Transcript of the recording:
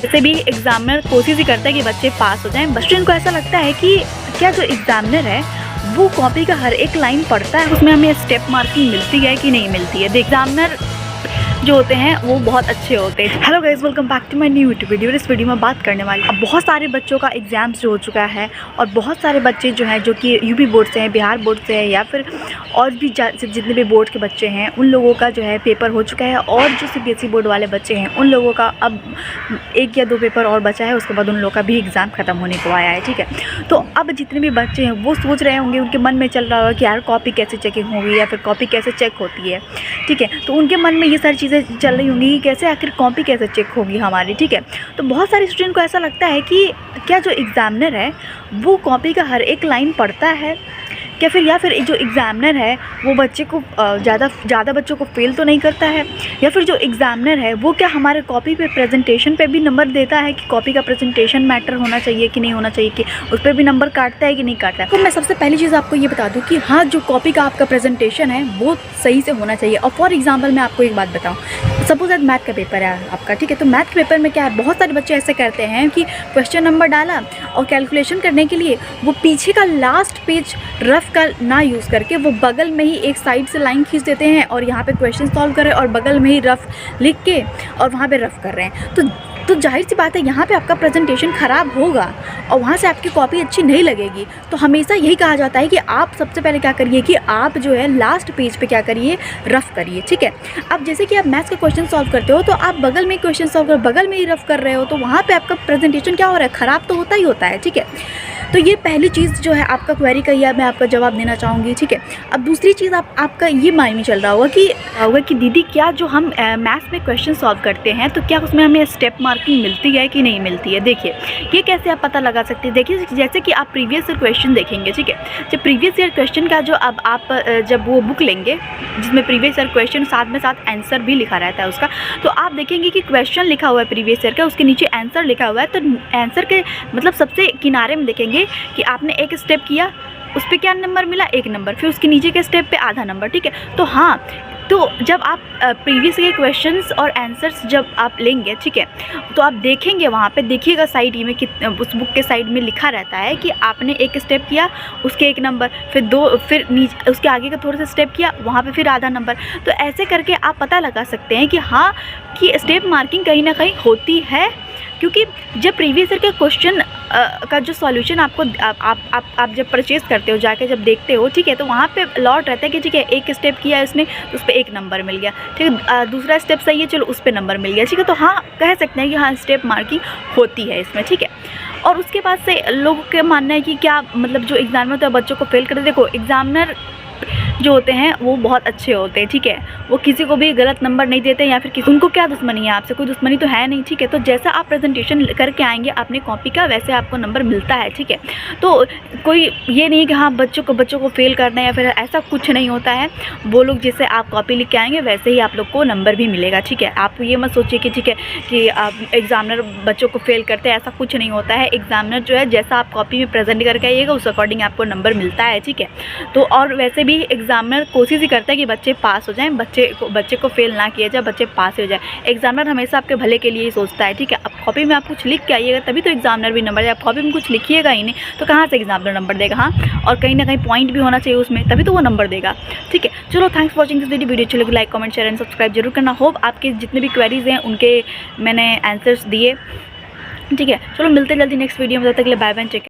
वैसे भी एग्जामिनर कोशिश ही करता है कि बच्चे पास हो जाएं। स्टूडेंट को ऐसा लगता है कि क्या जो एग्जामिनर है वो कॉपी का हर एक लाइन पढ़ता है, उसमें हमें स्टेप मार्किंग मिलती है कि नहीं मिलती है। एग्जामिनर जो होते हैं वो बहुत अच्छे होते हैं। Hello guys, welcome back to my new YouTube video. इस वीडियो में बात करने वाली अब बहुत सारे बच्चों का एग्ज़ाम्स जो हो चुका है और बहुत सारे बच्चे जो हैं जो कि यूपी बोर्ड से हैं, बिहार बोर्ड से है या फिर और भी जितने भी बोर्ड के बच्चे हैं उन लोगों का जो है पेपर हो चुका है। और जो सीबीएसई बोर्ड वाले बच्चे हैं उन लोगों का अब 1 या 2 पेपर और बचा है, उसके बाद उन लोगों का भी एग्ज़ाम ख़त्म होने को आया है। ठीक है, तो अब जितने भी बच्चे हैं वो सोच रहे होंगे, उनके मन में चल रहा होगा कि यार कॉपी कैसे चेकिंग होगी या फिर कॉपी कैसे चेक होती है। ठीक है, तो उनके मन में ये सारी चीज़ें चल रही होंगी कि कैसे आखिर कॉपी कैसे चेक होगी हमारी। ठीक है, तो बहुत सारे स्टूडेंट को ऐसा लगता है कि क्या जो एग्ज़ामिनर है वो कॉपी का हर एक लाइन पढ़ता है क्या फिर या फिर जो एग्ज़ामिनर है वो बच्चे को ज़्यादा बच्चों को फेल तो नहीं करता है, या फिर जो एग्ज़ामिनर है वो क्या हमारे कॉपी पे प्रेजेंटेशन पे भी नंबर देता है कि कॉपी का प्रेजेंटेशन मैटर होना चाहिए कि नहीं होना चाहिए, कि उस पर भी नंबर काटता है कि नहीं काटता है। तो मैं सबसे पहली चीज़ आपको ये बता दूँ कि हाँ, जो कॉपी का आपका प्रेजेंटेशन है वो सही से होना चाहिए। और फॉर एग्ज़ाम्पल मैं आपको एक बात बताऊँ, सपोज आज मैथ का पेपर है आपका। ठीक है, तो मैथ के पेपर में क्या है, बहुत सारे बच्चे ऐसे करते हैं कि क्वेश्चन नंबर डाला और कैलकुलेशन करने के लिए वो पीछे का लास्ट पेज रफ का ना यूज़ करके वो बगल में ही एक साइड से लाइन खींच देते हैं और यहाँ पे क्वेश्चन सॉल्व कर रहे हैं और बगल में ही रफ लिख के और वहाँ पे रफ कर रहे हैं। तो जाहिर सी बात है यहाँ पे आपका प्रेजेंटेशन ख़राब होगा और वहाँ से आपकी कॉपी अच्छी नहीं लगेगी। तो हमेशा यही कहा जाता है कि आप सबसे पहले क्या करिए कि आप जो है लास्ट पेज पे क्या करिए, रफ़ करिए। ठीक है, अब जैसे कि आप मैथ्स का क्वेश्चन सॉल्व करते हो तो आप बगल में क्वेश्चन सॉल्व कर बगल में ही रफ़ कर रहे हो, तो वहाँ पर आपका प्रेजेंटेशन क्या हो रहा है, ख़राब तो होता ही होता है। ठीक है, तो ये पहली चीज़ जो है आपका क्वेरी का या मैं आपका जवाब देना चाहूँगी। ठीक है, अब दूसरी चीज़ आपका ये माइंड में चल रहा होगा कि दीदी क्या जो हम मैथ्स में क्वेश्चन सॉल्व करते हैं तो क्या उसमें हमें स्टेप मार्किंग मिलती है कि नहीं मिलती है। देखिए, ये कैसे आप पता लगा सकते हैं। देखिए, जैसे कि आप प्रीवियस ईयर क्वेश्चन देखेंगे। ठीक है, जब प्रीवियस ईयर क्वेश्चन का जो अब आप जब वो बुक लेंगे जिसमें प्रीवियस ईयर क्वेश्चन साथ में साथ आंसर भी लिखा रहता है उसका, तो आप देखेंगे कि क्वेश्चन लिखा हुआ है प्रीवियस ईयर का, उसके नीचे आंसर लिखा हुआ है। तो आंसर के मतलब सबसे किनारे में देखेंगे कि आपने एक स्टेप किया, उस पर क्या नंबर मिला, 1 नंबर, फिर उसके नीचे के स्टेप पे आधा नंबर। ठीक है, तो हाँ, तो जब आप प्रीवियस के क्वेश्चंस और आंसर्स जब आप लेंगे, ठीक है, तो आप देखेंगे वहाँ पे देखिएगा साइड में कि उस बुक के साइड में लिखा रहता है कि आपने एक स्टेप किया, उसके 1 नंबर, फिर 2, फिर नीचे उसके आगे का थोड़ा सा स्टेप किया, वहाँ पे फिर आधा नंबर। तो ऐसे करके आप पता लगा सकते हैं कि हाँ, कि स्टेप मार्किंग कहीं ना कहीं होती है, क्योंकि जब प्रीवियस ईयर के क्वेश्चन का जो सॉल्यूशन आपको आप जब परचेज़ करते हो जाके जब देखते हो, ठीक है, तो वहाँ पे लॉट रहता है कि ठीक है, एक स्टेप किया है उसने तो उस पर 1 नंबर मिल गया। ठीक है, दूसरा स्टेप सही है, चलो उस पर नंबर मिल गया। ठीक है, तो हाँ, कह सकते हैं कि हाँ, स्टेप मार्किंग होती है इसमें। ठीक है, और उसके बाद से लोगों का मानना है कि क्या मतलब जो एग्जामिनर होता है बच्चों को फेल कर, देखो एग्जामिनर जो होते हैं वो बहुत अच्छे होते हैं। ठीक है, वो किसी को भी गलत नंबर नहीं देते या फिर उनको क्या दुश्मनी है आपसे, कोई दुश्मनी तो है नहीं। ठीक है, तो जैसा आप प्रेजेंटेशन करके आएंगे अपने कॉपी का वैसे आपको नंबर मिलता है। ठीक है, तो कोई ये नहीं कि हाँ बच्चों को फेल करना है या फिर ऐसा कुछ नहीं होता है। वो लोग जैसे आप कॉपी लिख के आएंगे वैसे ही आप लोग को नंबर भी मिलेगा। ठीक है, आप ये मत सोचिए कि ठीक है कि आप एग्जामिनर बच्चों को फेल करते हैं, ऐसा कुछ नहीं होता है। एग्जामिनर जो है जैसा आप कॉपी में प्रेजेंट करके आइएगा उस अकॉर्डिंग आपको नंबर मिलता है। ठीक है, तो और वैसे भी एग्जामिनर कोशिश ही करता है कि बच्चे पास हो जाएं, बच्चे को फेल ना किया जाए, बच्चे पास हो जाए। एग्जामिनर हमेशा आपके भले के लिए ही सोचता है। ठीक है, अब कॉपी में आप कुछ लिख के आइएगा तभी तो एग्जामिनर भी नंबर देगा। आप कॉपी में कुछ लिखिएगा ही नहीं तो कहाँ से एग्जामिनर नंबर देगा। हाँ, और कहीं ना कहीं पॉइंट भी होना चाहिए उसमें, तभी तो वो नंबर देगा। ठीक है, चलो, thanks for watching this video अच्छी लगी like comment share and subscribe जरूर करना। होप आपके जितने भी क्वेरीज हैं उनके मैंने आंसर्स दिए। ठीक है, चलो मिलते जल्दी नेक्स्ट वीडियो में, तब तक के लिए बाय बाय।